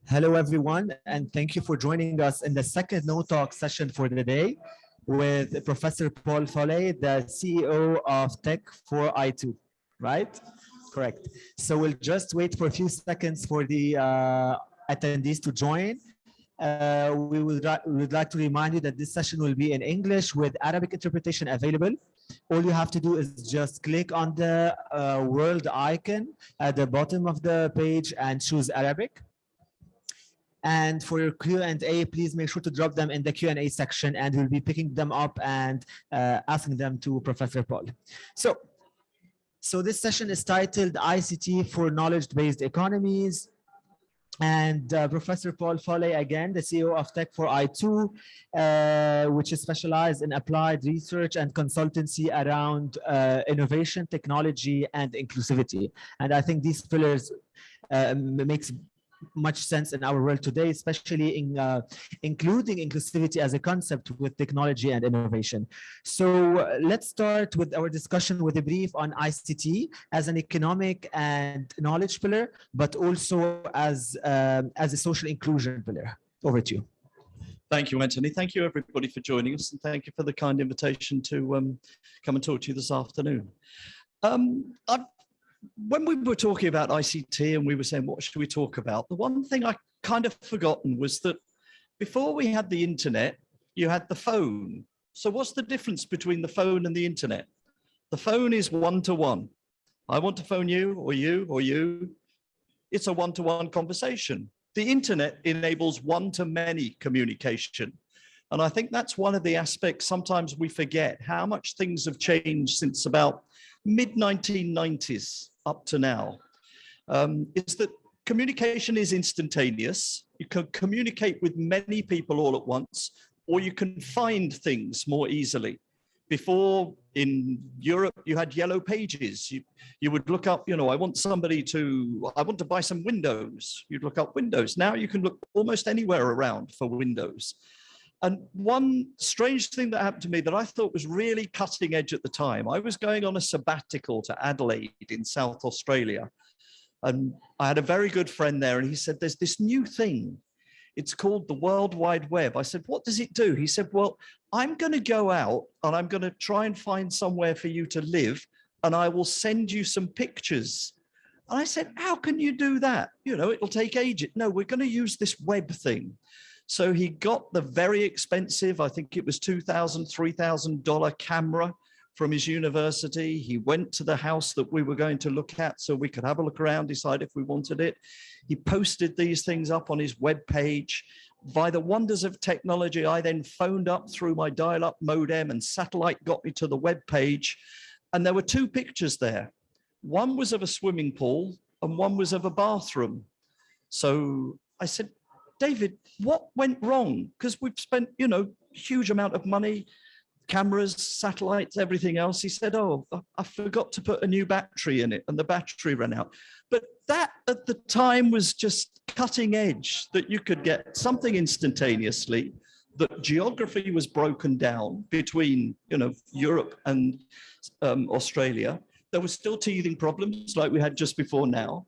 Hello, everyone, and thank you for joining us in the second KnowTalk session for the day with Professor Paul Foley, the CEO of Tech for I2, right? Correct. So we'll just wait for a few seconds for the attendees to join. We would like to remind you that this session will be in English with Arabic interpretation available. All you have to do is just click on the world icon at the bottom of the page and choose Arabic. And for your Q&A, please make sure to drop them in the Q&A section, and we'll be picking them up and asking them to Professor Paul. So this session is titled ICT for Knowledge-Based Economies. And Professor Paul Foley, again, the CEO of Tech for I2, which is specialized in applied research and consultancy around innovation, technology, and inclusivity. And I think these pillars makes much sense in our world today, especially in including inclusivity as a concept with technology and innovation. So let's start with our discussion with a brief on ICT as an economic and knowledge pillar, but also as a social inclusion pillar. Over to you. Thank you, Anthony. Thank you, everybody, for joining us, and thank you for the kind invitation to come and talk to you this afternoon. When we were talking about ICT and we were saying, what should we talk about? The one thing I kind of forgotten was that before we had the internet, you had the phone. So what's the difference between the phone and the internet? The phone is one-to-one. I want to phone you or you or you. It's a one-to-one conversation. The internet enables one-to-many communication. And I think that's one of the aspects sometimes we forget, how much things have changed since about mid-1990s up to now, is that communication is instantaneous. You can communicate with many people all at once, or you can find things more easily. Before, in Europe, you had yellow pages. You would look up, I want to buy some windows. You'd look up windows. Now you can look almost anywhere around for windows. And one strange thing that happened to me that I thought was really cutting edge at the time, I was going on a sabbatical to Adelaide in South Australia. And I had a very good friend there, and he said, there's this new thing. It's called the World Wide Web. I said, what does it do? He said, well, I'm going to go out and I'm going to try and find somewhere for you to live, and I will send you some pictures. And I said, how can you do that? It'll take ages. No, we're going to use this web thing. So he got the very expensive, I think it was $2,000, $3,000 camera from his university. He went to the house that we were going to look at so we could have a look around, decide if we wanted it. He posted these things up on his web page. By the wonders of technology, I then phoned up through my dial-up modem, and satellite got me to the web page. And there were two pictures there. One was of a swimming pool and one was of a bathroom. So I said, David, what went wrong? Because we've spent, huge amount of money, cameras, satellites, everything else. He said, oh, I forgot to put a new battery in it and the battery ran out. But that at the time was just cutting edge, that you could get something instantaneously, that geography was broken down between, Europe and Australia. There were still teething problems like we had just before now.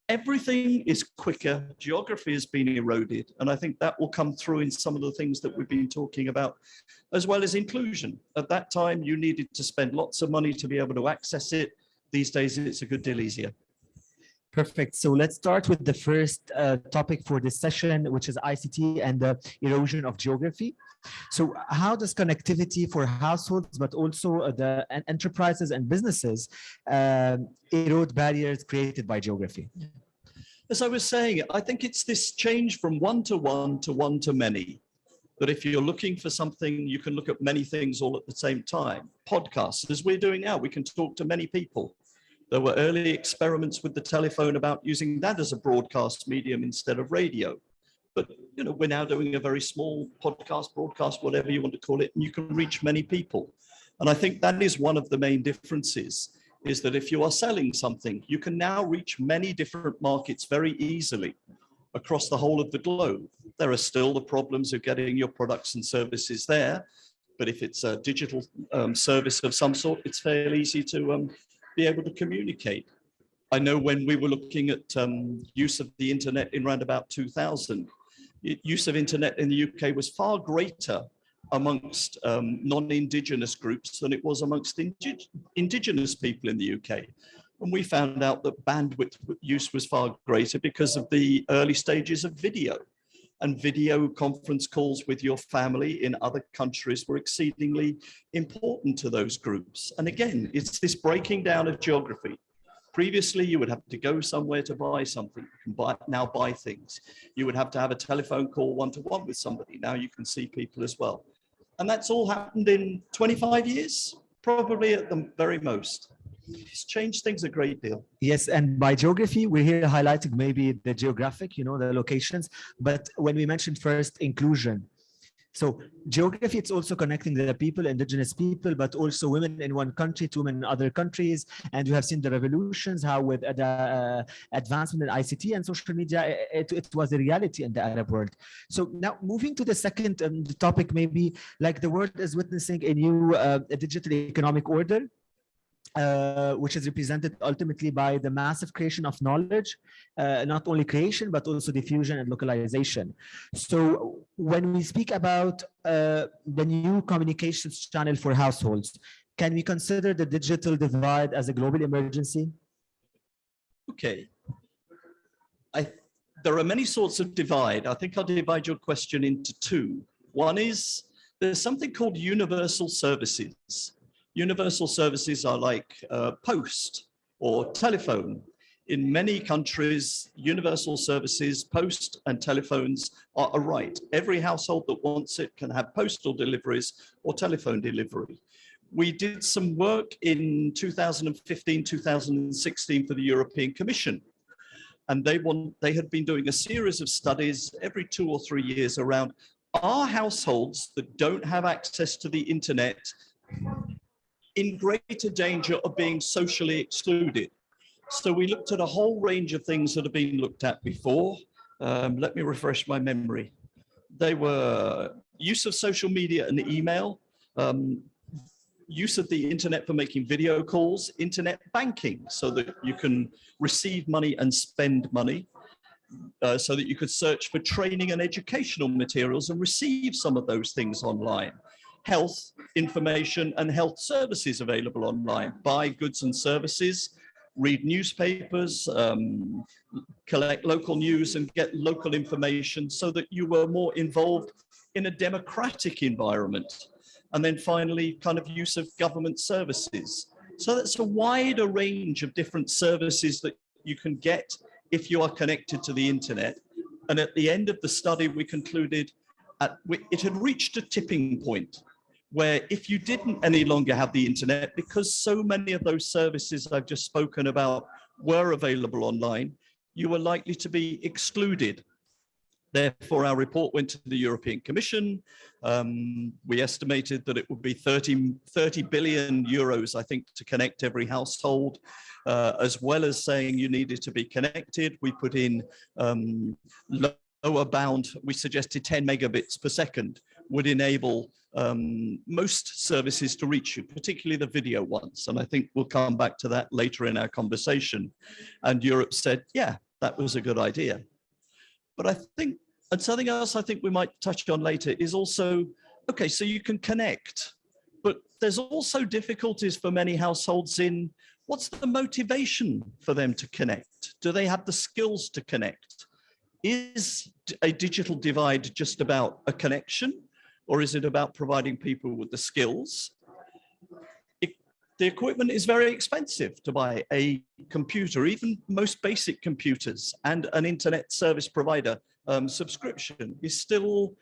Everything is quicker, geography has been eroded, and I think that will come through in some of the things that we've been talking about, as well as inclusion. At that time, you needed to spend lots of money to be able to access it. These days, it's a good deal easier. Perfect. So let's start with the first topic for this session, which is ICT and the erosion of geography. So how does connectivity for households, but also the enterprises and businesses erode barriers created by geography? As I was saying, I think it's this change from one-to-one to one-to-many. That if you're looking for something, you can look at many things all at the same time. Podcasts, as we're doing now, we can talk to many people. There were early experiments with the telephone about using that as a broadcast medium instead of radio. But we're now doing a very small podcast, broadcast, whatever you want to call it, and you can reach many people. And I think that is one of the main differences, is that if you are selling something, you can now reach many different markets very easily across the whole of the globe. There are still the problems of getting your products and services there, but if it's a digital service of some sort, it's fairly easy to be able to communicate. I know when we were looking at use of the internet in around about 2000, use of internet in the UK was far greater amongst non-Indigenous groups than it was amongst Indigenous people in the UK. And we found out that bandwidth use was far greater because of the early stages of video. And video conference calls with your family in other countries were exceedingly important to those groups. And again, it's this breaking down of geography. Previously, you would have to go somewhere to buy something. You can now buy things. You would have to have a telephone call one-to-one with somebody. Now you can see people as well. And that's all happened in 25 years, probably at the very most. It's changed things a great deal. Yes, and by geography, we're here highlighting maybe the geographic, the locations. But when we mentioned first inclusion, so geography, it's also connecting the people, indigenous people, but also women in one country to women in other countries. And you have seen the revolutions, how with the advancement in ICT and social media, it was a reality in the Arab world. So now moving to the second topic, maybe like the world is witnessing a new digital economic order. Which is represented ultimately by the massive creation of knowledge, not only creation, but also diffusion and localization. So when we speak about the new communications channel for households, can we consider the digital divide as a global emergency? Okay. There are many sorts of divide. I think I'll divide your question into two. One is there's something called universal services. Universal services are like post or telephone. In many countries, universal services, post and telephones are a right. Every household that wants it can have postal deliveries or telephone delivery. We did some work in 2015, 2016 for the European Commission. And they had been doing a series of studies every 2 or 3 years around, are households that don't have access to the internet in greater danger of being socially excluded? So we looked at a whole range of things that have been looked at before. Let me refresh my memory. They were use of social media and email, use of the internet for making video calls, internet banking, so that you can receive money and spend money, so that you could search for training and educational materials and receive some of those things online. Health information and health services available online, buy goods and services, read newspapers, collect local news and get local information so that you were more involved in a democratic environment. And then finally, kind of use of government services. So that's a wider range of different services that you can get if you are connected to the internet. And at the end of the study, we concluded it had reached a tipping point where if you didn't any longer have the internet, because so many of those services I've just spoken about were available online, you were likely to be excluded. Therefore, our report went to the European Commission. We estimated that it would be 30 billion euros, I think, to connect every household, as well as saying you needed to be connected. We put in lower bound, we suggested 10 megabits per second would enable most services to reach you, particularly the video ones. And I think we'll come back to that later in our conversation. And Europe said, yeah, that was a good idea. But I think, and something else I think we might touch on later is also, okay, so you can connect, but there's also difficulties for many households in what's the motivation for them to connect? Do they have the skills to connect? Is a digital divide just about a connection? Or is it about providing people with the skills? The equipment is very expensive to buy. A computer, even most basic computers, and an internet service provider subscription is still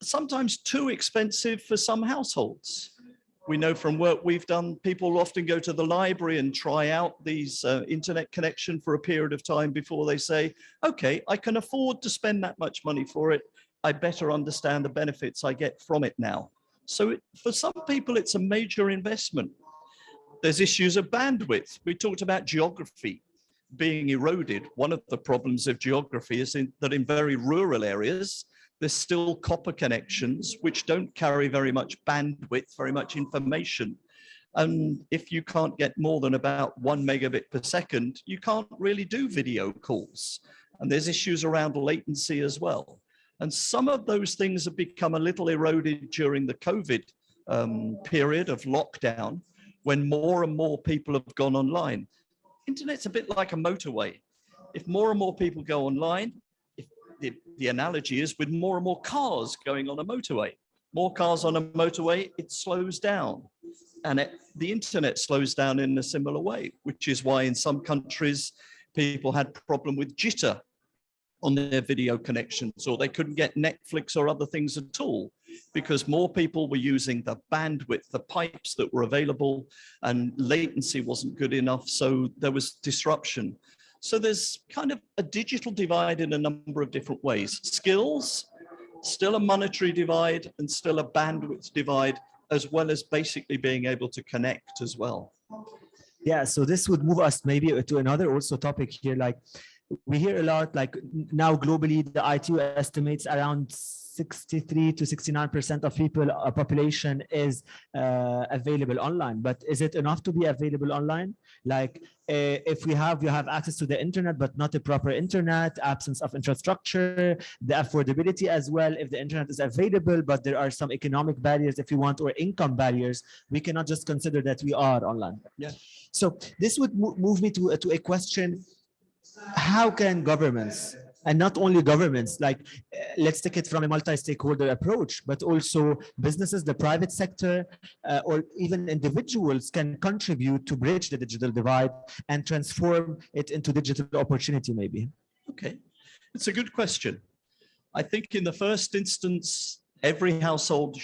sometimes too expensive for some households. We know from work we've done, people often go to the library and try out these internet connection for a period of time before they say, okay, I can afford to spend that much money for it. I better understand the benefits I get from it now. So for some people, it's a major investment. There's issues of bandwidth. We talked about geography being eroded. One of the problems of geography is that in very rural areas, there's still copper connections which don't carry very much bandwidth, very much information. And if you can't get more than about 1 megabit per second, you can't really do video calls. And there's issues around latency as well. And some of those things have become a little eroded during the COVID period of lockdown, when more and more people have gone online. Internet's a bit like a motorway. If more and more people go online, if the analogy is with more and more cars going on a motorway, more cars on a motorway, it slows down. And the internet slows down in a similar way, which is why in some countries, people had problem with jitter on their video connections, or they couldn't get Netflix or other things at all, because more people were using the bandwidth, the pipes that were available, and latency wasn't good enough, so there was disruption. So there's kind of a digital divide in a number of different ways. Skills, still a monetary divide, and still a bandwidth divide, as well as basically being able to connect as well. Yeah, so this would move us maybe to another also topic here. Like, we hear a lot, like now globally, the ITU estimates around 63 to 69% of people, population is available online. But is it enough to be available online? Like, if you have access to the internet, but not a proper internet, absence of infrastructure, the affordability as well. If the internet is available, but there are some economic barriers, if you want, or income barriers, we cannot just consider that we are online. Yeah. So this would move me to a question. How can governments, and not only governments, like let's take it from a multi-stakeholder approach, but also businesses, the private sector, or even individuals can contribute to bridge the digital divide and transform it into digital opportunity maybe? Okay, it's a good question. I think in the first instance, every household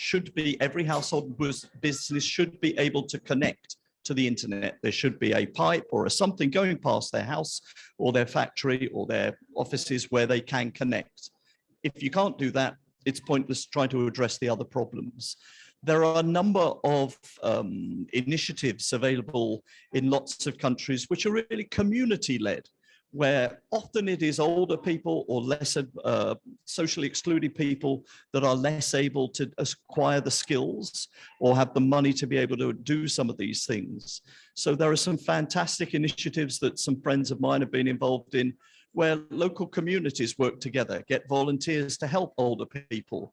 business should be able to connect to the internet. There should be a pipe or something going past their house or their factory or their offices where they can connect. If you can't do that, it's pointless trying to address the other problems. There are a number of initiatives available in lots of countries which are really community-led, where often it is older people or less socially excluded people that are less able to acquire the skills or have the money to be able to do some of these things. So there are some fantastic initiatives that some friends of mine have been involved in, where local communities work together, get volunteers to help older people.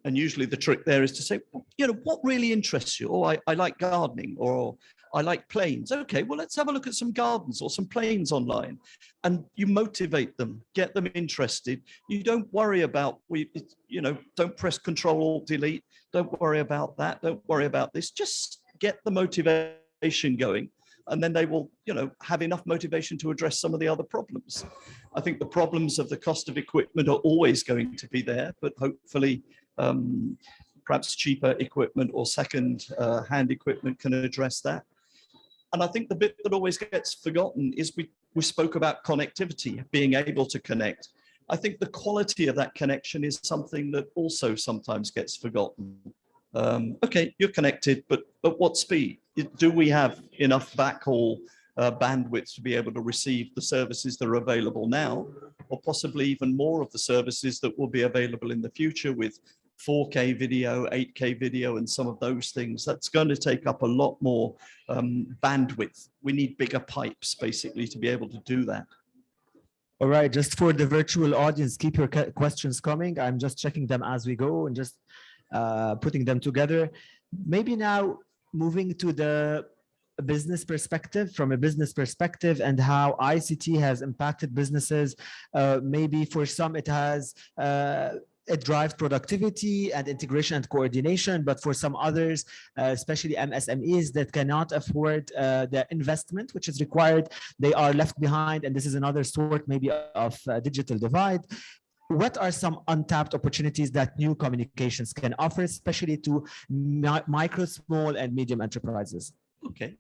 And usually the trick there is to say, you know, what really interests you? Oh, I like gardening, or I like planes. Okay, well, let's have a look at some gardens or some planes online. And you motivate them, get them interested. You don't worry about, don't press Control-Alt-Delete. Don't worry about that. Don't worry about this. Just get the motivation going. And then they will, have enough motivation to address some of the other problems. I think the problems of the cost of equipment are always going to be there, but hopefully perhaps cheaper equipment or second-hand equipment can address that. And I think the bit that always gets forgotten is we spoke about connectivity, being able to connect. I think the quality of that connection is something that also sometimes gets forgotten. Okay, you're connected, but at what speed? Do we have enough backhaul bandwidth to be able to receive the services that are available now, or possibly even more of the services that will be available in the future with 4K video, 8K video, and some of those things? That's going to take up a lot more bandwidth. We need bigger pipes, basically, to be able to do that. All right, just for the virtual audience, keep your questions coming. I'm just checking them as we go and just putting them together. Maybe now moving to the business perspective, from a business perspective, and how ICT has impacted businesses. Maybe for some it has it drives productivity and integration and coordination, but for some others, especially MSMEs that cannot afford the investment which is required, they are left behind, and this is another sort maybe of digital divide. What are some untapped opportunities that new communications can offer, especially to micro, small, and medium enterprises? Okay.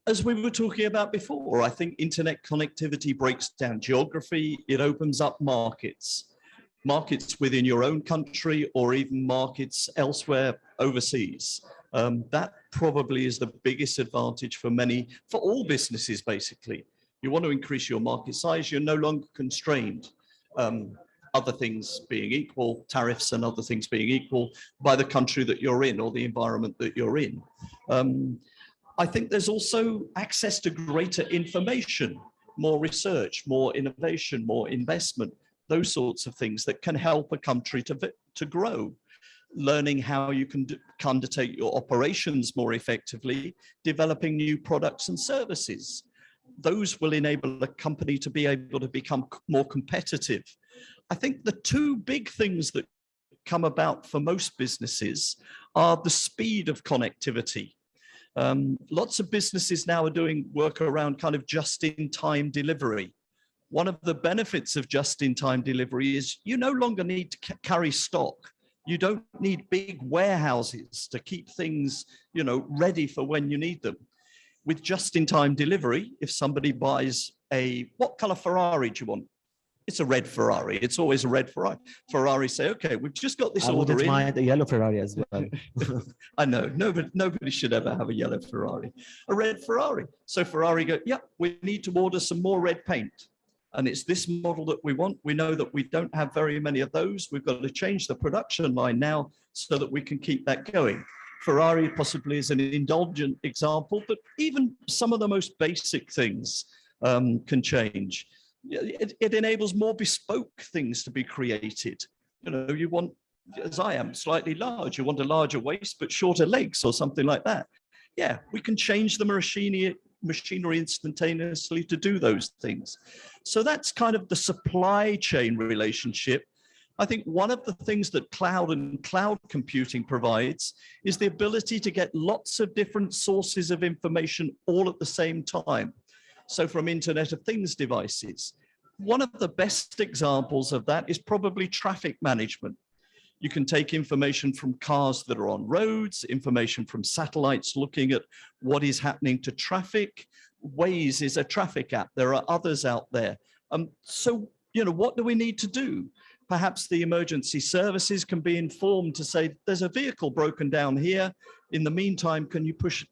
As we were talking about before, I think internet connectivity breaks down geography. It opens up markets within your own country or even markets elsewhere overseas. That probably is the biggest advantage for all businesses, basically. You want to increase your market size, you're no longer constrained. Other things being equal, tariffs and other things being equal, by the country that you're in or the environment that you're in. I think there's also access to greater information, more research, more innovation, more investment, those sorts of things that can help a country to grow. Learning how you can undertake your operations more effectively, developing new products and services. Those will enable a company to be able to become more competitive. I think the two big things that come about for most businesses are the speed of connectivity. Lots of businesses now are doing work around kind of just-in-time delivery. One of the benefits of just-in-time delivery is you no longer need to carry stock. You don't need big warehouses to keep things, ready for when you need them. With just-in-time delivery, if somebody buys what color Ferrari do you want? It's a red Ferrari. It's always a red Ferrari. Ferrari say, okay, we've just got this order in. I wouldn't mind a yellow Ferrari as well. I know, nobody should ever have a yellow Ferrari. A red Ferrari. So Ferrari go, yeah, we need to order some more red paint. And it's this model that we want. We know that we don't have very many of those. We've got to change the production line now so that we can keep that going. Ferrari possibly is an indulgent example, but even some of the most basic things can change. It enables more bespoke things to be created. You want, as I am, slightly large. You want a larger waist, but shorter legs or something like that. Yeah, we can change the machinery instantaneously to do those things. So that's kind of the supply chain relationship. I think one of the things that cloud and cloud computing provides is the ability to get lots of different sources of information all at the same time. So from Internet of Things devices. One of the best examples of that is probably traffic management. You can take information from cars that are on roads, information from satellites looking at what is happening to traffic. Waze is a traffic app. There are others out there. So, what do we need to do? Perhaps the emergency services can be informed to say, there's a vehicle broken down here. In the meantime, can you push,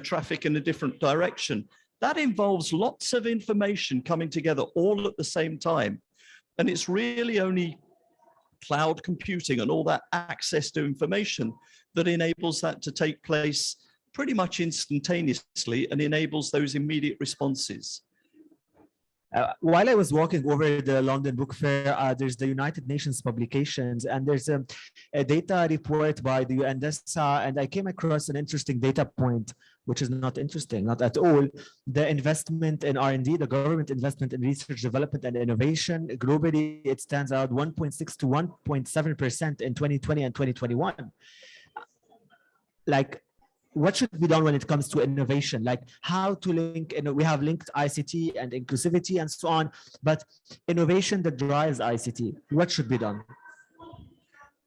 traffic in a different direction? That involves lots of information coming together all at the same time. And it's really only cloud computing and all that access to information that enables that to take place pretty much instantaneously and enables those immediate responses. While I was walking over the London Book Fair, there's the United Nations publications, and there's a data report by the UNDP, and I came across an interesting data point, which is not interesting, not at all. The investment in R&D, the government investment in research, development, and innovation, globally, it stands out 1.6 to 1.7% in 2020 and 2021. What should be done when it comes to innovation? Like how to link, we have linked ICT and inclusivity and so on, but innovation that drives ICT, what should be done?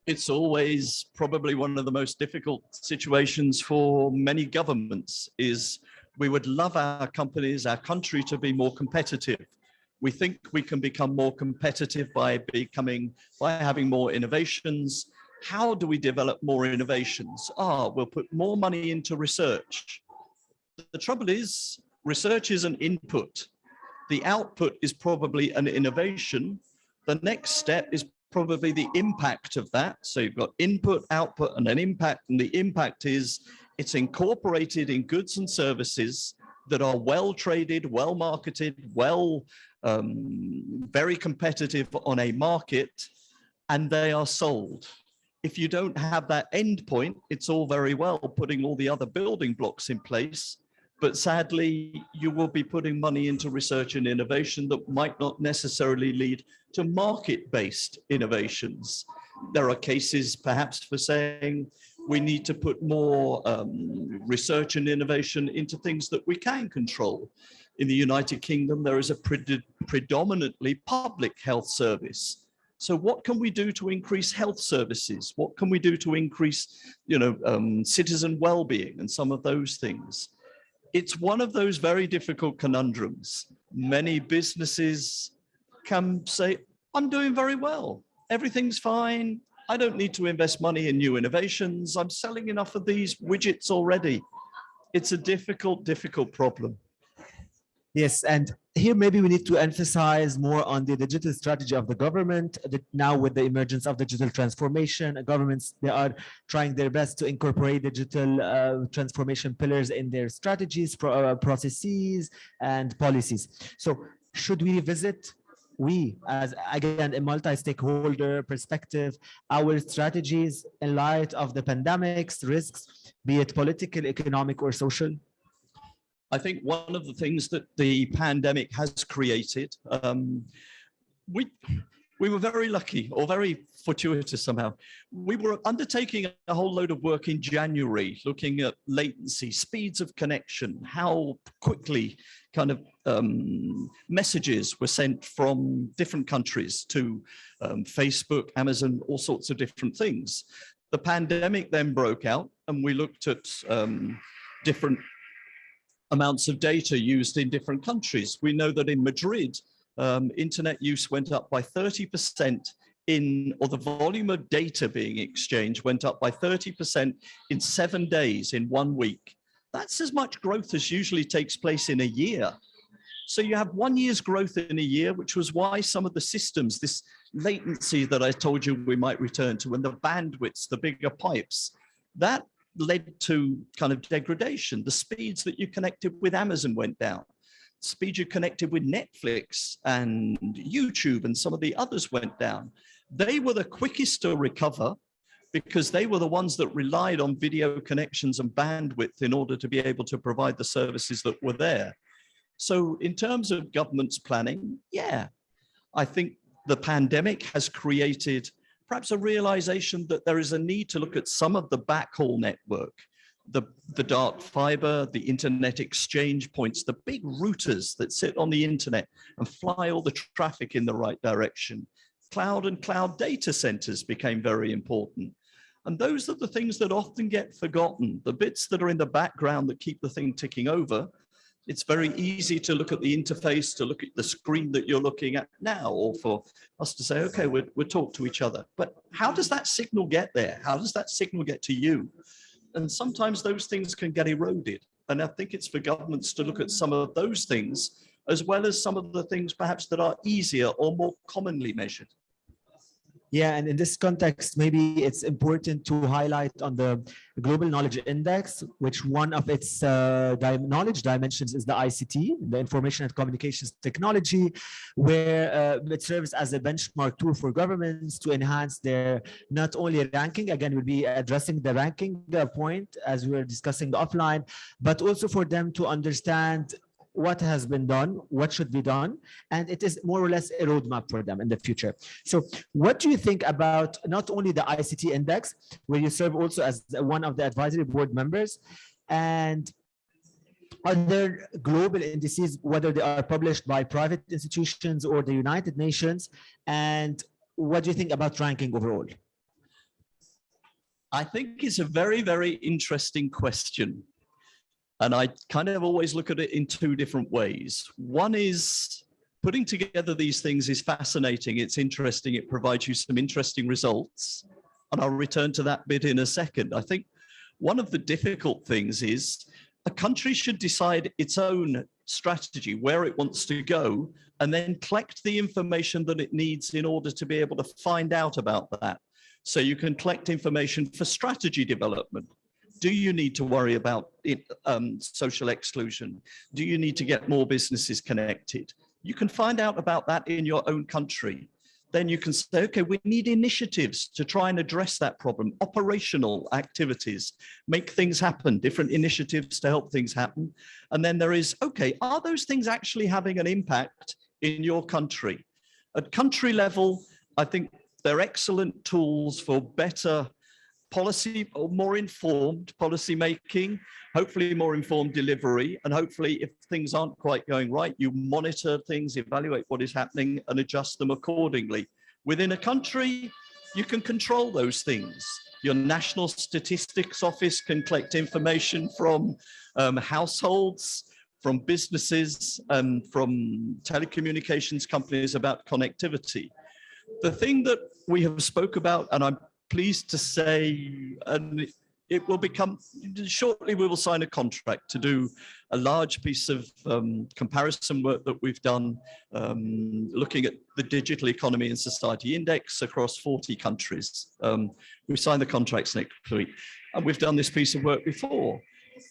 It's always probably one of the most difficult situations for many governments is we would love our companies, our country to be more competitive. We think we can become more competitive by having more innovations. How do we develop more innovations? We'll put more money into research. The trouble is, research is an input. The output is probably an innovation. The next step is probably the impact of that. So you've got input, output, and an impact. And the impact is it's incorporated in goods and services that are well traded, well marketed, very competitive on a market, and they are sold. If you don't have that end point, it's all very well putting all the other building blocks in place, but sadly, you will be putting money into research and innovation that might not necessarily lead to market-based innovations. There are cases perhaps for saying we need to put more research and innovation into things that we can control. In the United Kingdom, there is a predominantly public health service. So what can we do to increase health services? What can we do to increase, citizen well-being and some of those things? It's one of those very difficult conundrums. Many businesses can say, I'm doing very well. Everything's fine. I don't need to invest money in new innovations. I'm selling enough of these widgets already. It's a difficult problem. Yes, and here maybe we need to emphasize more on the digital strategy of the government. That now with the emergence of digital transformation, governments, they are trying their best to incorporate digital transformation pillars in their strategies, processes, and policies. So should we revisit, we as again a multi-stakeholder perspective, our strategies in light of the pandemic's risks, be it political, economic, or social? I think one of the things that the pandemic has created, we were very lucky, or very fortuitous somehow. We were undertaking a whole load of work in January, looking at latency, speeds of connection, how quickly kind of messages were sent from different countries to Facebook, Amazon, all sorts of different things. The pandemic then broke out, and we looked at different amounts of data used in different countries. We know that in Madrid, internet use went up by 30% or the volume of data being exchanged went up by 30% in 7 days, in 1 week. That's as much growth as usually takes place in a year. So you have 1 year's growth in a year, which was why some of the systems, this latency that I told you we might return to, and the bandwidths, the bigger pipes, that led to kind of degradation. The speeds that you connected with Amazon went down. The speed you connected with Netflix and YouTube and some of the others went down. They were the quickest to recover because they were the ones that relied on video connections and bandwidth in order to be able to provide the services that were there. So in terms of government's planning, yeah, I think the pandemic has created perhaps a realization that there is a need to look at some of the backhaul network, the dark fiber, the internet exchange points, the big routers that sit on the internet and fly all the traffic in the right direction. Cloud and cloud data centers became very important. And those are the things that often get forgotten, the bits that are in the background that keep the thing ticking over. It's very easy to look at the interface, to look at the screen that you're looking at now, or for us to say, okay, we'll talk to each other. But how does that signal get there? How does that signal get to you? And sometimes those things can get eroded. And I think it's for governments to look at some of those things, as well as some of the things perhaps that are easier or more commonly measured. Yeah, and in this context, maybe it's important to highlight on the Global Knowledge Index, which one of its knowledge dimensions is the ICT, the Information and Communications Technology, where it serves as a benchmark tool for governments to enhance their not only ranking, again, we'll be addressing the ranking point as we were discussing offline, but also for them to understand what has been done, what should be done, and it is more or less a roadmap for them in the future. So what do you think about not only the ICT index, where you serve also as one of the advisory board members, and other global indices, whether they are published by private institutions or the United Nations, and what do you think about ranking overall? I think it's a very, very interesting question. And I kind of always look at it in two different ways. One is putting together these things is fascinating. It's interesting. It provides you some interesting results. And I'll return to that bit in a second. I think one of the difficult things is a country should decide its own strategy, where it wants to go, and then collect the information that it needs in order to be able to find out about that. So you can collect information for strategy development. Do you need to worry about social exclusion? Do you need to get more businesses connected? You can find out about that in your own country. Then you can say, okay, we need initiatives to try and address that problem, operational activities, make things happen, different initiatives to help things happen. And then there is, okay, are those things actually having an impact in your country? At country level, I think they're excellent tools for better policy, or more informed policy making, hopefully more informed delivery, and hopefully if things aren't quite going right, you monitor things, evaluate what is happening and adjust them accordingly. Within a country, you can control those things. Your National Statistics Office can collect information from households, from businesses, and from telecommunications companies about connectivity. The thing that we have spoke about, and I'm pleased to say, and it will become, shortly we will sign a contract to do a large piece of comparison work that we've done, looking at the digital economy and society index across 40 countries. We signed the contracts next week, and we've done this piece of work before.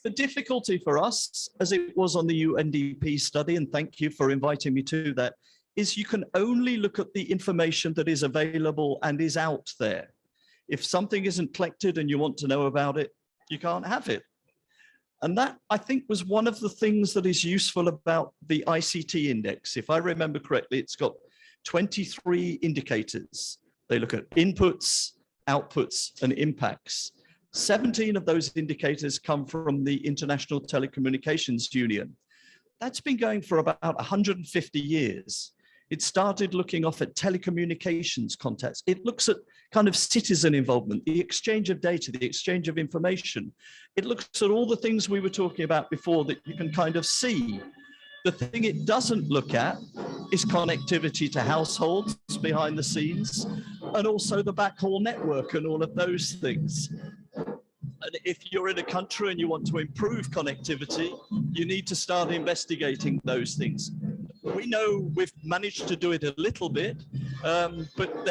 The difficulty for us, as it was on the UNDP study, and thank you for inviting me to that, is you can only look at the information that is available and is out there. If something isn't collected and you want to know about it, you can't have it. And that, I think, was one of the things that is useful about the ICT index. If I remember correctly, it's got 23 indicators. They look at inputs, outputs, and impacts. 17 of those indicators come from the International Telecommunications Union. That's been going for about 150 years. It started looking off at telecommunications contacts. It looks at kind of citizen involvement, the exchange of data, the exchange of information. It looks at all the things we were talking about before that you can kind of see. The thing it doesn't look at is connectivity to households behind the scenes, and also the backhaul network and all of those things. And if you're in a country and you want to improve connectivity, you need to start investigating those things. We know we've managed to do it a little bit, but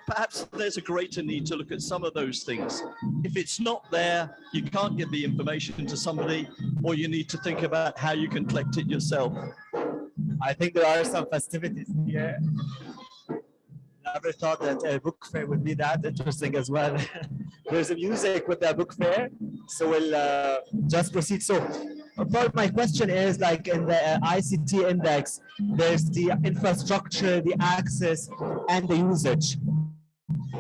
perhaps there's a greater need to look at some of those things. If it's not there, you can't get the information to somebody, or you need to think about how you can collect it yourself. I think there are some festivities here. Never thought that a book fair would be that interesting as well. There's a music with the book fair, so we'll just proceed. So, Paul, my question is, like in the ICT index, there's the infrastructure, the access, and the usage.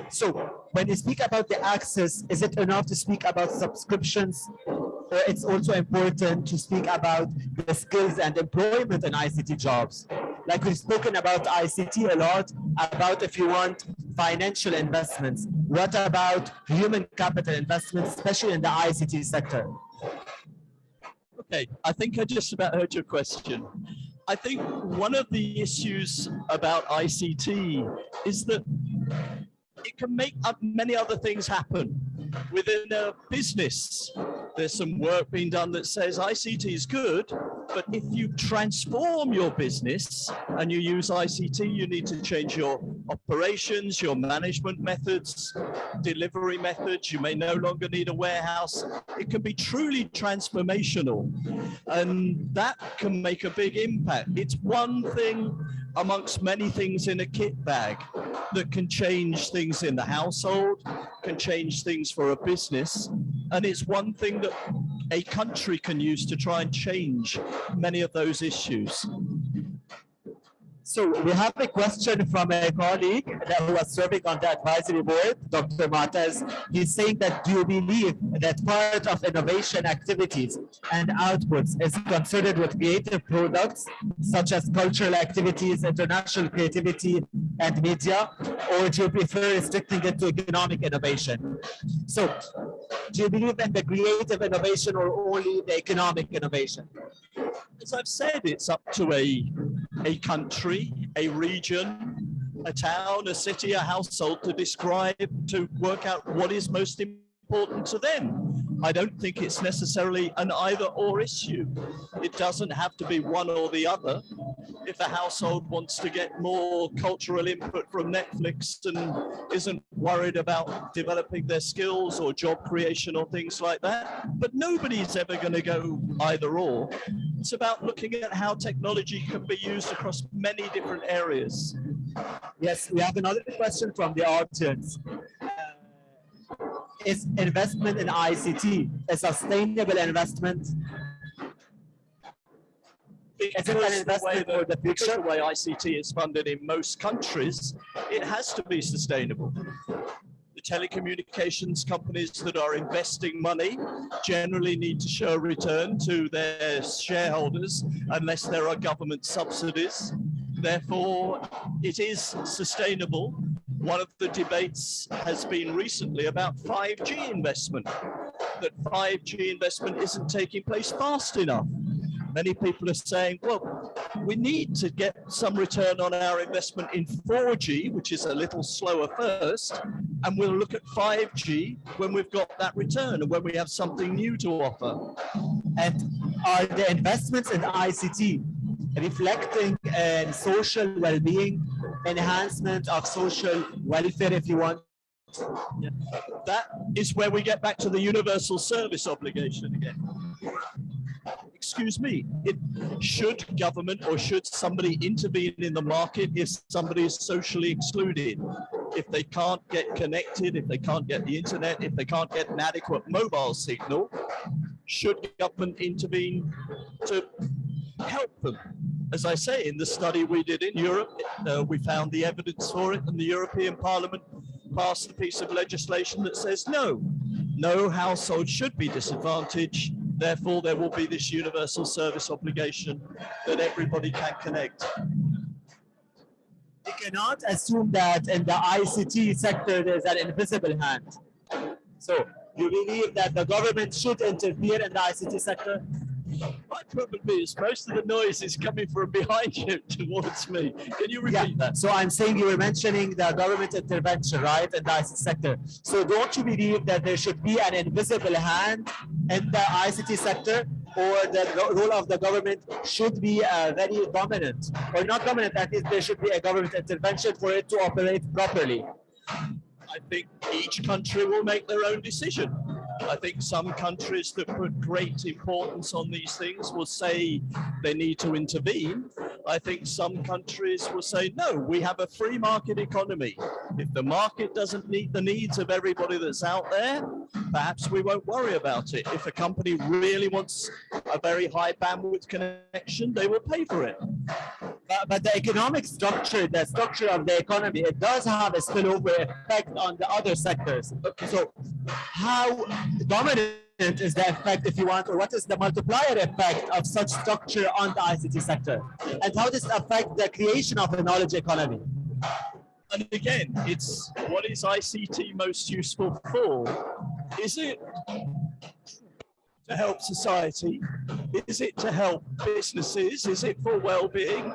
So, when you speak about the access, is it enough to speak about subscriptions, or it's also important to speak about the skills and employment in ICT jobs? Like we've spoken about ICT a lot, about if you want financial investments. What about human capital investments, especially in the ICT sector? Okay, I think I just about heard your question. I think one of the issues about ICT is that it can make many other things happen. Within a business, there's some work being done that says ICT is good, but if you transform your business and you use ICT, you need to change your operations, your management methods, delivery methods. You may no longer need a warehouse. It can be truly transformational, and that can make a big impact. It's one thing amongst many things in a kit bag that can change things in the household, can change things for a business, and it's one thing that a country can use to try and change many of those issues. So we have a question from a colleague who was serving on the advisory board, Dr. Matez. He's saying that, do you believe that part of innovation activities and outputs is considered with creative products, such as cultural activities, international creativity, and media, or do you prefer restricting it to economic innovation? So, do you believe in the creative innovation or only the economic innovation? As I've said, it's up to a country, a region, a town, a city, a household to work out what is most important to them. I don't think it's necessarily an either or issue. It doesn't have to be one or the other. If a household wants to get more cultural input from Netflix and isn't worried about developing their skills or job creation or things like that, but nobody's ever going to go either or. It's about looking at how technology can be used across many different areas. Yes, we have another question from the audience. Is investment in ICT a sustainable investment? Is it an investment for the future? The way ICT is funded in most countries, it has to be sustainable. The telecommunications companies that are investing money generally need to show a return to their shareholders unless there are government subsidies. Therefore, it is sustainable. One of the debates has been recently about 5G investment, that 5G investment isn't taking place fast enough. Many people are saying, well, we need to get some return on our investment in 4G, which is a little slower first, and we'll look at 5G when we've got that return and when we have something new to offer. And are the investments in ICT reflecting in social well-being, enhancement of social welfare, if you want? Yeah. That is where we get back to the universal service obligation again. Excuse me, should government or should somebody intervene in the market if somebody is socially excluded? If they can't get connected, if they can't get the internet, if they can't get an adequate mobile signal, should government intervene to help them? As I say, in the study we did in Europe, we found the evidence for it, and the European Parliament passed a piece of legislation that says no household should be disadvantaged. Therefore, there will be this universal service obligation that everybody can connect. We cannot assume that in the ICT sector there's an invisible hand. So you believe that the government should interfere in the ICT sector? My problem is most of the noise is coming from behind you towards me. Can you repeat that? So I'm saying you were mentioning the government intervention, right, in the ICT sector. So don't you believe that there should be an invisible hand in the ICT sector, or the role of the government should be very dominant, or not dominant, at least there should be a government intervention for it to operate properly? I think each country will make their own decision. I think some countries that put great importance on these things will say they need to intervene. I think some countries will say, no, we have a free market economy. If the market doesn't meet the needs of everybody that's out there, perhaps we won't worry about it. If a company really wants a very high bandwidth connection, they will pay for it. But the economic structure, the structure of the economy, it does have a spillover effect on the other sectors. Okay, so how dominant is the effect, if you want, or what is the multiplier effect of such structure on the ICT sector? And how does it affect the creation of a knowledge economy? And again, it's what is ICT most useful for? Is it to help society? Is it to help businesses? Is it for well-being?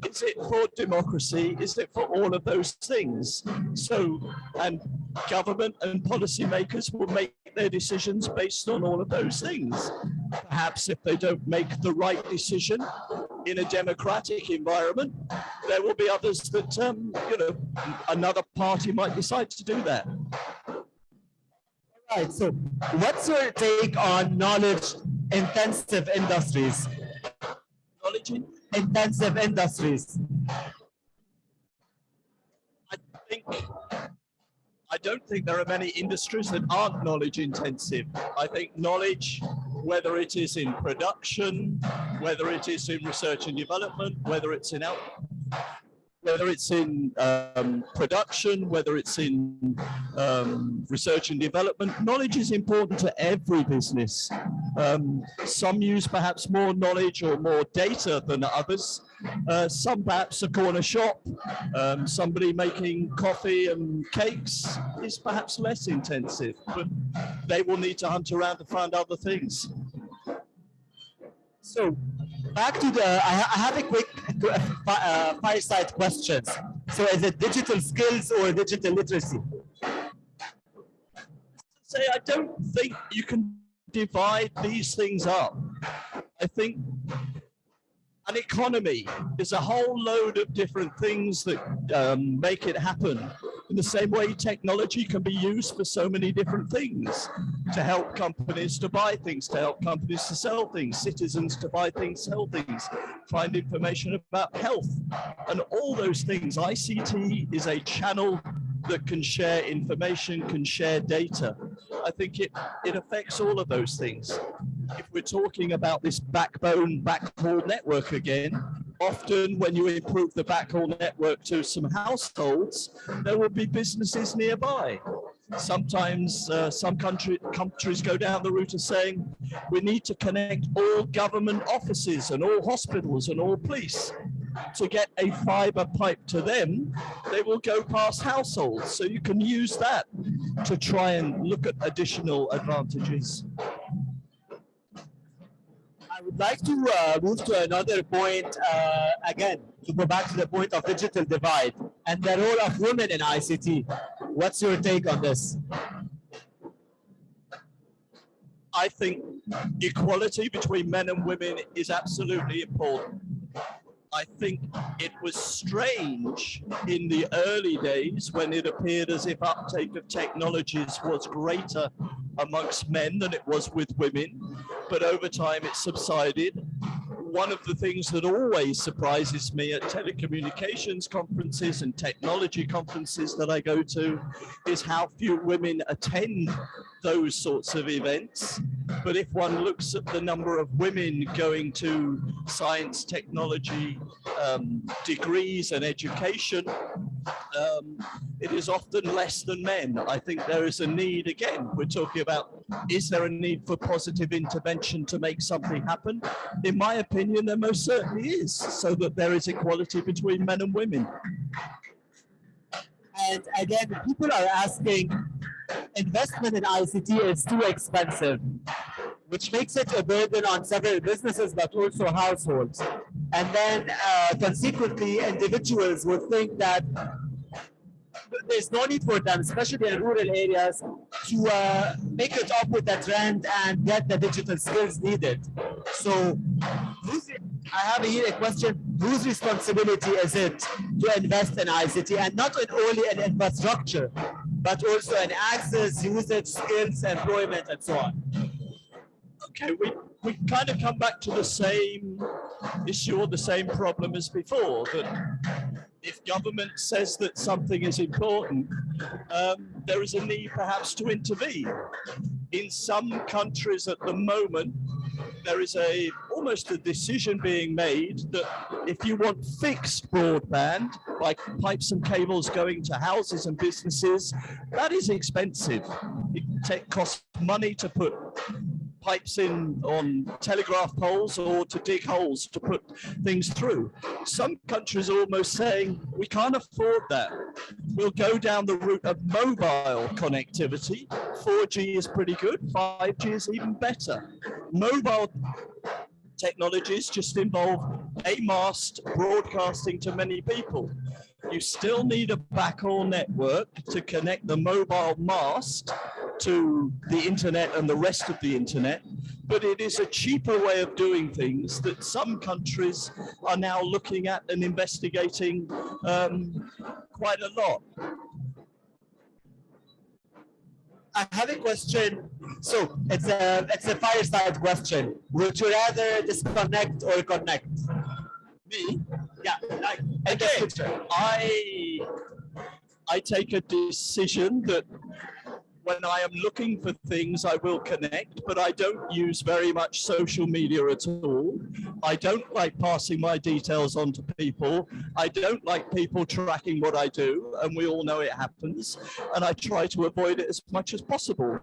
Is it for democracy? Is it for all of those things? So, and government and policymakers will make their decisions based on all of those things. Perhaps if they don't make the right decision in a democratic environment, there will be others that, another party might decide to do that. Right, so what's your take on knowledge-intensive industries? Knowledge-intensive industries. I don't think there are many industries that aren't knowledge-intensive. I think knowledge, whether it is in production, whether it is in research and development, whether it's in production, whether it's in research and development, knowledge is important to every business. Some use perhaps more knowledge or more data than others. Some perhaps a corner shop, somebody making coffee and cakes is perhaps less intensive, but they will need to hunt around to find other things. So back to I have a quick fireside questions. So is it digital skills or digital literacy? I don't think you can divide these things up. I think an economy is a whole load of different things that make it happen. In the same way, technology can be used for so many different things, to help companies to buy things, to help companies to sell things, citizens to buy things, sell things, find information about health, and all those things. ICT is a channel that can share information, can share data. I think it affects all of those things. If we're talking about this backhaul network again, often when you improve the backhaul network to some households, there will be businesses nearby. Sometimes some countries go down the route of saying, we need to connect all government offices and all hospitals and all police. To get a fiber pipe to them, they will go past households. So you can use that to try and look at additional advantages. I would like to move to another point, again, to go back to the point of digital divide and the role of women in ICT. What's your take on this? I think equality between men and women is absolutely important. I think it was strange in the early days when it appeared as if uptake of technologies was greater amongst men than it was with women, but over time it subsided. One of the things that always surprises me at telecommunications conferences and technology conferences that I go to is how few women attend those sorts of events. But if one looks at the number of women going to science, technology, degrees and education, it is often less than men. I think there is a need, again, we're talking about, is there a need for positive intervention to make something happen? In my opinion, there most certainly is, so that there is equality between men and women. And again, people are asking, investment in ICT is too expensive, which makes it a burden on several businesses, but also households. And then consequently, individuals will think that there's no need for them, especially in rural areas, to make it up with the trend and get the digital skills needed. So I have here a question, whose responsibility is it to invest in ICT, and not only in infrastructure, but also in access, usage, skills, employment, and so on? Okay, we kind of come back to the same issue or the same problem as before, that if government says that something is important, there is a need perhaps to intervene. In some countries at the moment, there is almost a decision being made that if you want fixed broadband, like pipes and cables going to houses and businesses, that is expensive. It costs money to put pipes in on telegraph poles or to dig holes to put things through. Some countries are almost saying, we can't afford that. We'll go down the route of mobile connectivity. 4G is pretty good, 5G is even better. Mobile technologies just involve a mast broadcasting to many people. You still need a backhaul network to connect the mobile mast to the internet and the rest of the internet, but it is a cheaper way of doing things that some countries are now looking at and investigating quite a lot. I have a question. So it's a fireside question. Would you rather disconnect or connect? Me? Yeah. Again, I take a decision that when I am looking for things, I will connect, but I don't use very much social media at all. I don't like passing my details on to people. I don't like people tracking what I do, and we all know it happens, and I try to avoid it as much as possible.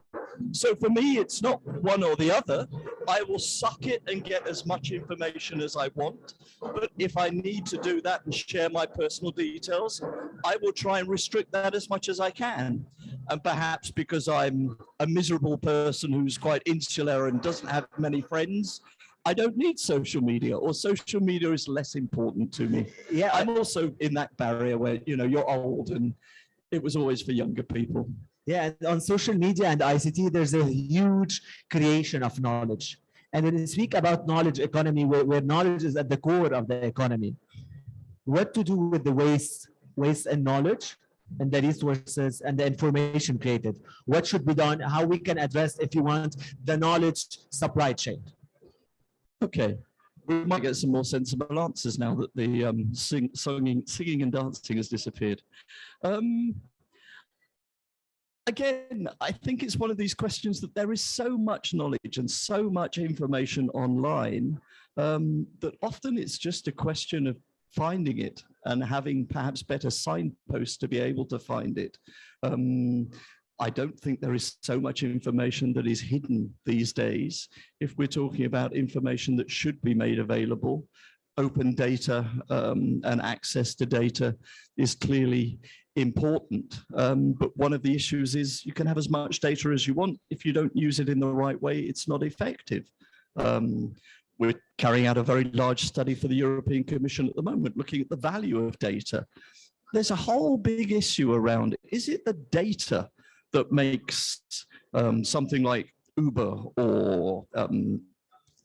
So for me, it's not one or the other. I will suck it and get as much information as I want, but if I need to do that and share my personal details, I will try and restrict that as much as I can. And perhaps because I'm a miserable person who's quite insular and doesn't have many friends, I don't need social media, or social media is less important to me. Yeah, I'm also in that barrier where, you know, you're old and it was always for younger people. Yeah, and on social media and ICT, there's a huge creation of knowledge. And when we speak about knowledge economy, where knowledge is at the core of the economy, what to do with the waste and knowledge, and the resources and the information created? What should be done? How we can address, if you want, the knowledge supply chain? Okay, we might get some more sensible answers now that the singing and dancing has disappeared. Again, I think it's one of these questions that there is so much knowledge and so much information online that often it's just a question of finding it and having perhaps better signposts to be able to find it. I don't think there is so much information that is hidden these days. If we're talking about information that should be made available, open data and access to data is clearly important. But one of the issues is you can have as much data as you want. If you don't use it in the right way, it's not effective. we're carrying out a very large study for the European Commission at the moment, looking at the value of data. There's a whole big issue around, is it the data that makes something like Uber or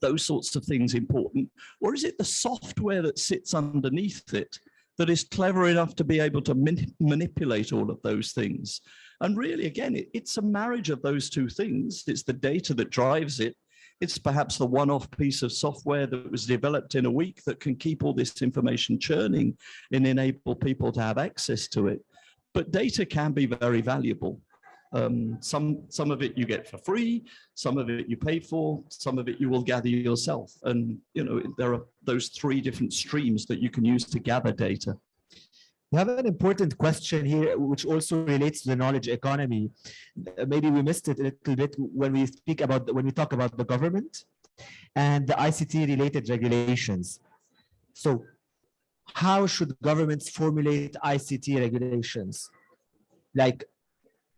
those sorts of things important, or is it the software that sits underneath it that is clever enough to be able to manipulate all of those things? And really, again, it's a marriage of those two things. It's the data that drives it. It's perhaps the one-off piece of software that was developed in a week that can keep all this information churning and enable people to have access to it. But data can be very valuable. Some of it you get for free, some of it you pay for, some of it you will gather yourself. And there are those three different streams that you can use to gather data. We have an important question here, which also relates to the knowledge economy. Maybe we missed it a little bit when we talk about the government and the ICT related regulations. So how should governments formulate ICT regulations? Like,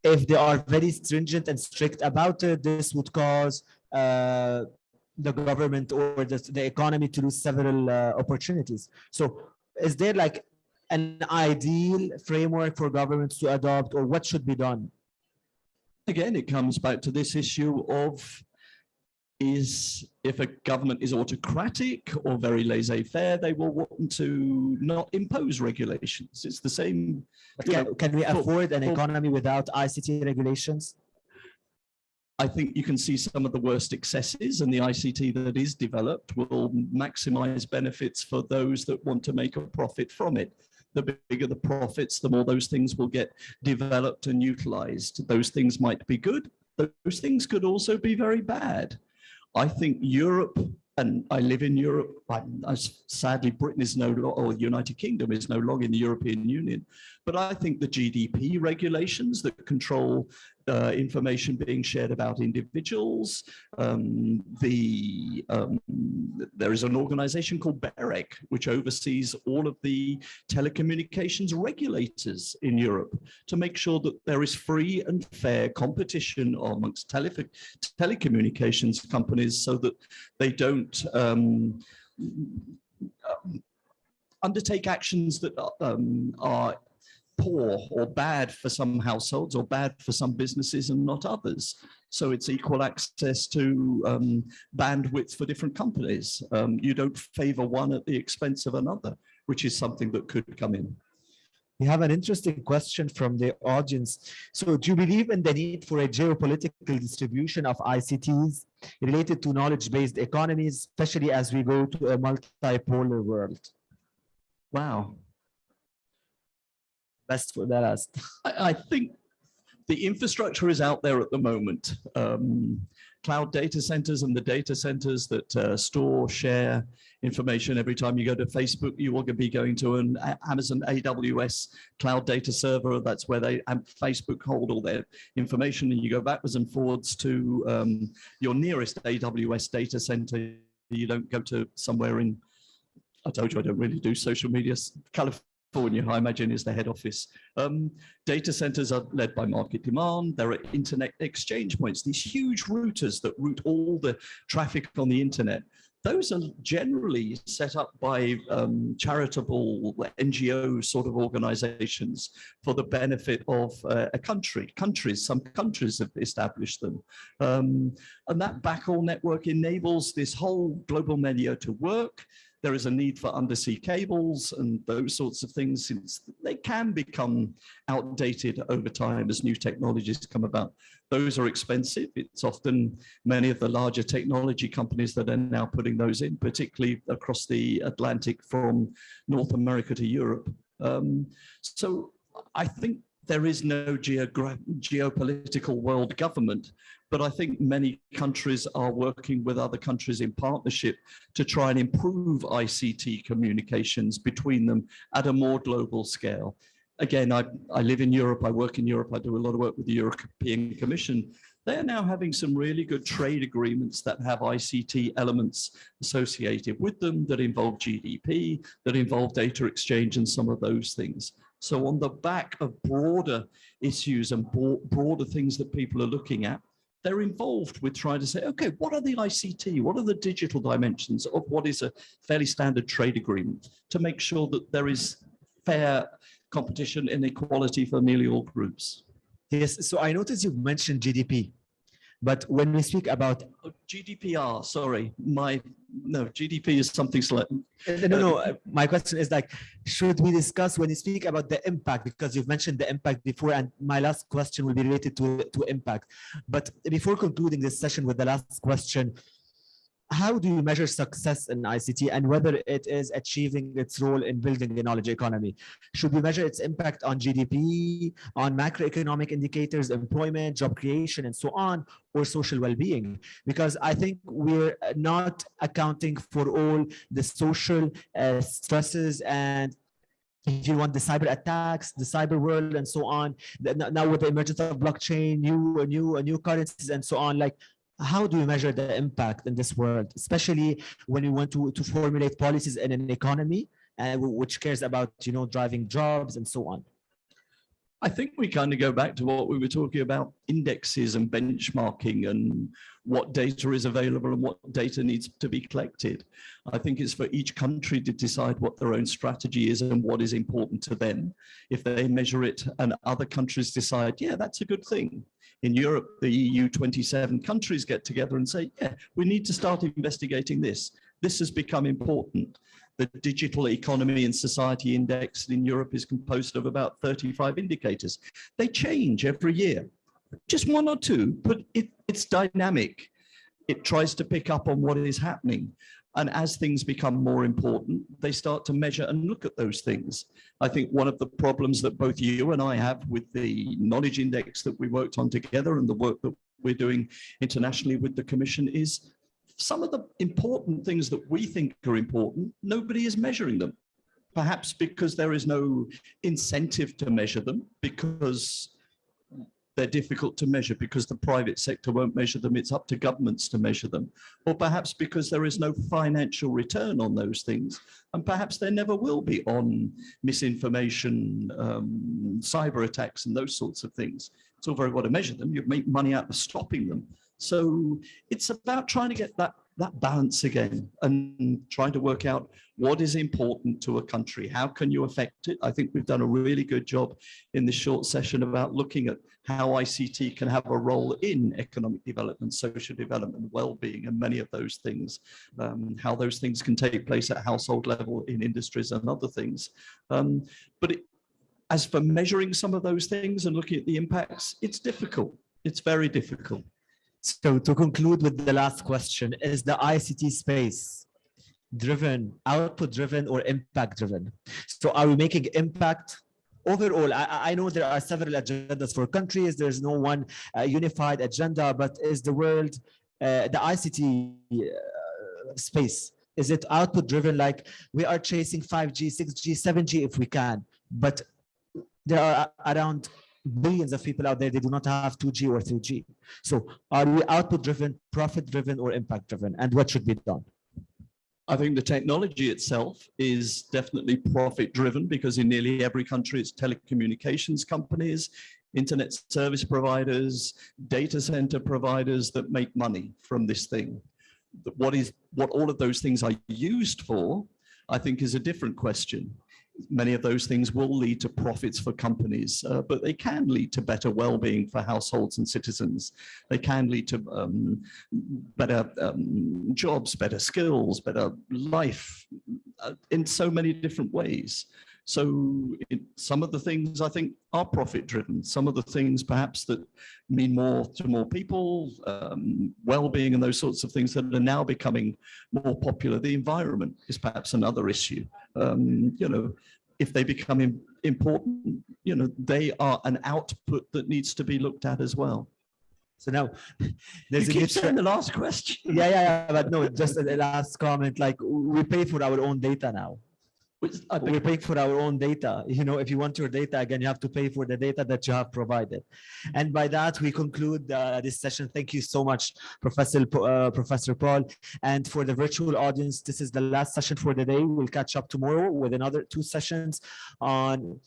if they are very stringent and strict about it, this would cause the government or the economy to lose several opportunities. So is there like an ideal framework for governments to adopt, or what should be done? Again, it comes back to this issue of if a government is autocratic or very laissez-faire, they will want to not impose regulations. It's the same. Can we afford an economy without ICT regulations? I think you can see some of the worst excesses, and the ICT that is developed will maximize benefits for those that want to make a profit from it. The bigger the profits, the more those things will get developed and utilized. Those things might be good. Those things could also be very bad. I think Europe, and I live in Europe, sadly Britain is no longer, or United Kingdom is no longer in the European Union, but I think the GDP regulations that control information being shared about individuals, there is an organization called BEREC, which oversees all of the telecommunications regulators in Europe to make sure that there is free and fair competition amongst telecommunications companies so that they don't undertake actions that are poor or bad for some households or bad for some businesses and not others. So it's equal access to bandwidth for different companies. You don't favor one at the expense of another, which is something that could come in. We have an interesting question from the audience. So do you believe in the need for a geopolitical distribution of ICTs related to knowledge-based economies, especially as we go to a multipolar world? Wow. Best for the last. I think the infrastructure is out there at the moment. Cloud data centers and the data centers that store, share information. Every time you go to Facebook, you will be going to an Amazon AWS cloud data server. That's where Facebook hold all their information, and you go backwards and forwards to your nearest AWS data center. You don't go to somewhere in, I told you I don't really do social media, California, I imagine, is the head office. Data centers are led by market demand. There are internet exchange points, these huge routers that route all the traffic on the internet. Those are generally set up by charitable NGO sort of organizations for the benefit of a country. Some countries have established them. And that backhaul network enables this whole global media to work. There is a need for undersea cables and those sorts of things, since they can become outdated over time as new technologies come about. Those are expensive. It's often many of the larger technology companies that are now putting those in, particularly across the Atlantic from North America to Europe. So I think there is no geopolitical world government, but I think many countries are working with other countries in partnership to try and improve ICT communications between them at a more global scale. Again, I live in Europe, I work in Europe, I do a lot of work with the European Commission. They are now having some really good trade agreements that have ICT elements associated with them that involve GDP, that involve data exchange and some of those things. So on the back of broader issues and broader things that people are looking at, they're involved with trying to say, okay, what are the ICT? What are the digital dimensions of what is a fairly standard trade agreement to make sure that there is fair competition and equality for nearly all groups? Yes, so I noticed you've mentioned GDP, but when we speak about GDPR, sorry, no, GDP is something slightly. No, my question is like, should we discuss when you speak about the impact, because you've mentioned the impact before, and my last question will be related to impact. But before concluding this session with the last question, how do you measure success in ICT and whether it is achieving its role in building the knowledge economy? Should we measure its impact on GDP, on macroeconomic indicators, employment, job creation, and so on, or social well-being? Because I think we're not accounting for all the social stresses and, if you want, the cyber attacks, the cyber world, and so on. Now with the emergence of blockchain, new currencies, and so on, like, how do you measure the impact in this world, especially when you want to formulate policies in an economy which cares about, driving jobs and so on? I think we kind of go back to what we were talking about, indexes and benchmarking and what data is available and what data needs to be collected. I think it's for each country to decide what their own strategy is and what is important to them. If they measure it and other countries decide, yeah, that's a good thing. In Europe, the EU 27 countries get together and say, yeah, we need to start investigating this. This has become important. The Digital Economy and Society Index in Europe is composed of about 35 indicators. They change every year, just one or two, but it's dynamic. It tries to pick up on what is happening. And as things become more important, they start to measure and look at those things. I think one of the problems that both you and I have with the knowledge index that we worked on together and the work that we're doing internationally with the Commission is some of the important things that we think are important, nobody is measuring them. Perhaps because there is no incentive to measure them, because they're difficult to measure, because the private sector won't measure them. It's up to governments to measure them. Or perhaps because there is no financial return on those things. And perhaps there never will be on misinformation, cyber attacks, and those sorts of things. It's all very well to measure them. You make money out of stopping them. So it's about trying to get that balance again and trying to work out what is important to a country. How can you affect it? I think we've done a really good job in this short session about looking at how ICT can have a role in economic development, social development, well-being, and many of those things, how those things can take place at household level, in industries and other things. As for measuring some of those things and looking at the impacts, it's difficult. It's very difficult. So to conclude with the last question, is the ICT space driven, output driven, or impact driven? So are we making impact overall? I know there are several agendas for countries. There's no one unified agenda, but is the world, the ICT space, is it output driven? Like, we are chasing 5G, 6G, 7G if we can, but there are around billions of people out there, they do not have 2G or 3G. So are we output driven, profit driven, or impact driven? And what should be done? I think the technology itself is definitely profit driven, because in nearly every country it's telecommunications companies, internet service providers, data center providers that make money from this thing. What all of those things are used for, I think, is a different question. Many of those things will lead to profits for companies, but they can lead to better well-being for households and citizens. They can lead to better jobs, better skills, better life in so many different ways. So some of the things, I think, are profit-driven. Some of the things perhaps that mean more to more people, well-being and those sorts of things that are now becoming more popular. The environment is perhaps another issue. If they become important, they are an output that needs to be looked at as well. So now, there's you keep saying the last question. Yeah, but no, just the last comment. Like, we pay for our own data now. We pay for our own data. If you want your data, again, you have to pay for the data that you have provided. And by that, we conclude this session. Thank you so much, Professor Paul. And for the virtual audience, this is the last session for the day. We'll catch up tomorrow with another 2 sessions on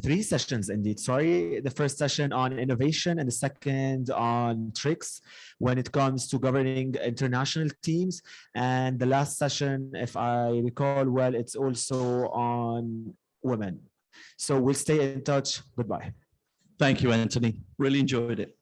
3 sessions indeed. Sorry, the first session on innovation and the second on tricks when it comes to governing international teams. And the last session, if I recall well, it's also on women. So we'll stay in touch. Goodbye. Thank you, Anthony. Really enjoyed it.